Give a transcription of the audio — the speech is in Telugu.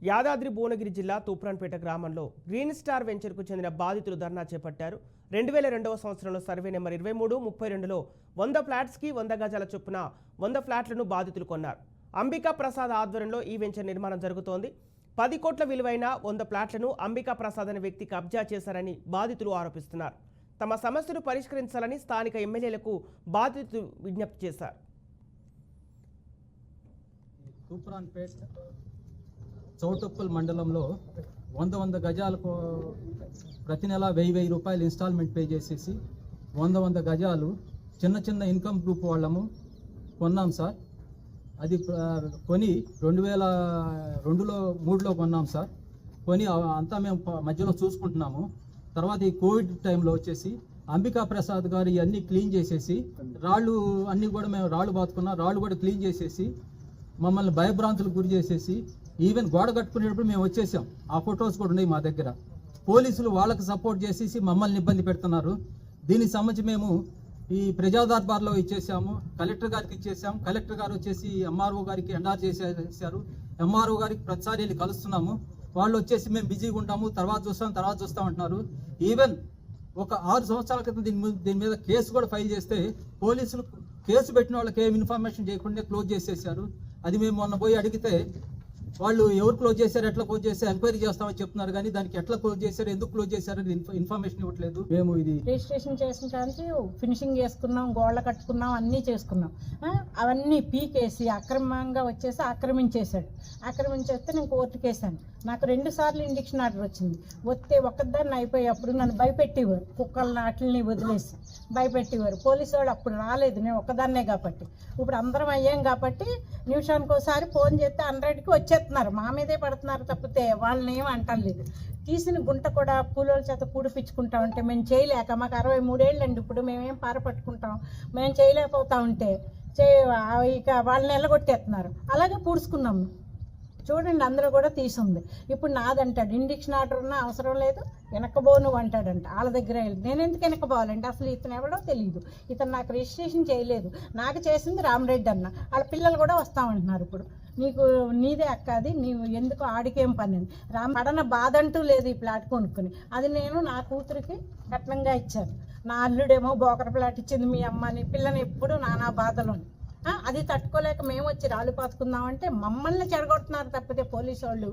యాదాద్రి భువనగిరి జిల్లా తూప్రాన్పేట గ్రామంలో గ్రీన్ స్టార్ వెంచర్కు చెందిన బాధితులు ధర్నా చేపట్టారు. 2002వ సంవత్సరంలో సర్వే నెంబర్ 23/32లో 100 ఫ్లాట్స్కి 100 గజాల చొప్పున 100 ఫ్లాట్లను బాధితులు కొన్నారు. అంబికా ప్రసాద్ ఆధ్వర్యంలో ఈ వెంచర్ నిర్మాణం జరుగుతోంది. 10 కోట్ల విలువైన 100 ఫ్లాట్లను అంబికా ప్రసాద్ అనే వ్యక్తి కబ్జా చేశారని బాధితులు ఆరోపిస్తున్నారు. తమ సమస్యను పరిష్కరించాలని స్థానిక ఎమ్మెల్యేలకు బాధితులు విజ్ఞప్తి చేశారు. చౌటుప్పల్ మండలంలో 100 గజాలకు ప్రతి నెల 1000 రూపాయలు ఇన్స్టాల్మెంట్ పే చేసేసి 100 గజాలు చిన్న ఇన్కమ్ గ్రూప్ వాళ్ళము కొన్నాం సార్. అది కొని 2002-03లో కొన్నాం సార్. కొని అంతా మేము మధ్యలో చూసుకుంటున్నాము. తర్వాత ఈ కోవిడ్ టైంలో వచ్చేసి అంబికా ప్రసాద్ గారు ఇవన్నీ క్లీన్ చేసేసి రాళ్ళు అన్నీ కూడా మేము రాళ్ళు బాతుకున్నాం. రాళ్ళు కూడా క్లీన్ చేసేసి మమ్మల్ని భయభ్రాంతులకు గురి చేసేసి ఈవెన్ గోడ కట్టుకునేటప్పుడు మేము వచ్చేసాం. ఆ ఫొటోస్ కూడా ఉన్నాయి మా దగ్గర. పోలీసులు వాళ్ళకి సపోర్ట్ చేసేసి మమ్మల్ని ఇబ్బంది పెడుతున్నారు. దీనికి సంబంధించి మేము ఈ ప్రజా దర్బార్లో ఇచ్చేసాము, కలెక్టర్ గారికి ఇచ్చేసాము. కలెక్టర్ గారు వచ్చేసి ఎంఆర్ఓ గారికి ఎండార్ చేశారు. ఎంఆర్ఓ గారికి ప్రతిసారి వెళ్ళి కలుస్తున్నాము. వాళ్ళు వచ్చేసి మేము బిజీగా ఉంటాము, తర్వాత చూస్తాం అంటున్నారు. ఈవెన్ ఒక 6 సంవత్సరాల క్రితం దీని మీద కేసు కూడా ఫైల్ చేస్తే పోలీసులు కేసు పెట్టిన వాళ్ళకి ఏం ఇన్ఫర్మేషన్ చేయకుండా క్లోజ్ చేసేసారు. అది మేము మొన్న పోయి అడిగితే వాళ్ళు ఎవరు క్లోజ్ చేశారు, ఎట్లా క్లోజ్ చేశారు, ఎంక్వైరీ చేస్తామని చెప్తున్నారు. కానీ దానికి ఎట్లా క్లోజ్ చేశారు, ఎందుకు క్లోజ్ చేశారు అనేది ఇన్ఫర్మేషన్ ఇవ్వట్లేదు. మేము ఇది రిజిస్ట్రేషన్ చేసిన కానీ ఫినిషింగ్ చేసుకున్నాం, గోళ్ళ కట్టుకున్నాం, అన్నీ చేసుకున్నాం. అవన్నీ పీకేసి అక్రమంగా వచ్చేసి ఆక్రమించేస్తే నేను కోర్టుకు వేసాను. నాకు 2 సార్లు ఇండిక్షన్ ఆర్డర్ వచ్చింది. వస్తే ఒక్కదాన్ని అయిపోయేప్పుడు నన్ను భయపెట్టేవారు, కుక్కలను వాటిని వదిలేసి భయపెట్టేవారు. పోలీసు వాళ్ళు అప్పుడు రాలేదు, నేను ఒక్కదాన్నే కాబట్టి. ఇప్పుడు అందరం అయ్యాం కాబట్టి నిమిషానికి ఒకసారి ఫోన్ చేస్తే 100కి వచ్చేస్తున్నారు. మా మీదే పడుతున్నారు తప్పితే వాళ్ళని ఏం అంటలేదు. తీసిన గుంట కూడా కూలోళ్ళ చేత పూడిపించుకుంటా ఉంటే మేము చేయలేక, మాకు 63 ఏళ్ళండి. ఇప్పుడు మేమేం పారపట్టుకుంటాం, మేము చేయలేకపోతా ఉంటే ఇక వాళ్ళని ఎల్లగొట్టేస్తున్నారు. అలాగే పూడ్చుకున్నాము. చూడండి, అందరూ కూడా తీసుంది. ఇప్పుడు నాదంటాడు ఇండిక్షన్ ఆర్డర్ ఉన్నా అవసరం లేదు, వెనకబోను అంటాడంట. వాళ్ళ దగ్గర నేను ఎందుకు వెనకబోవాలంటే అసలు ఇతను ఎవడో తెలియదు. ఇతను నాకు రిజిస్ట్రేషన్ చేయలేదు, నాకు చేసింది రామరెడ్డి అన్న. వాళ్ళ పిల్లలు కూడా వస్తామంటున్నారు. ఇప్పుడు నీదే అక్క, అది నీవు ఎందుకు ఆడికేం పని అని పడన బాధ అంటూ లేదు. ఈ ప్లాట్ కొనుక్కుని అది నేను నా కూతురికి కట్నంగా ఇచ్చాను. నా అల్లుడేమో బోకర ప్లాట్ ఇచ్చింది మీ అమ్మని. పిల్లని ఎప్పుడు నానా బాధలు. అది తట్టుకోలేక మేము వచ్చి రాళ్ళు పాతుకుందామంటే మమ్మల్ని చెడగొడుతున్నారు తప్పితే పోలీసు వాళ్ళు